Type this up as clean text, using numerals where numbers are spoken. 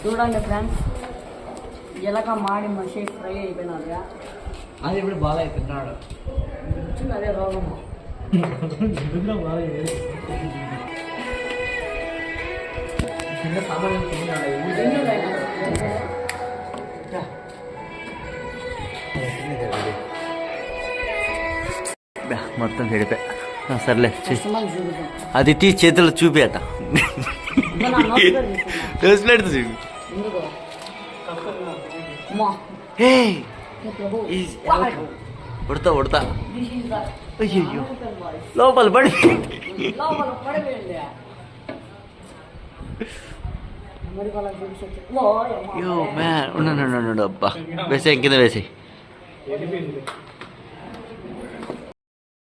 చూడండి ఫ్రెండ్స్, ఎలక మాడి మషి ఫ్రై అయిపోయినది. అది ఇప్పుడు బాగా తిన్నాడు. వచ్చింది అదే రోగము. చిన్న సామాన్లు మొత్తం చెడిపా. సర్లే అది తీ చేతుల్లో చూపి అట చూపి ఉడతా ఉడతా. అయ్యో లోపల పడి ఉన్నాడు. అబ్బా వేసే కింద వేసే.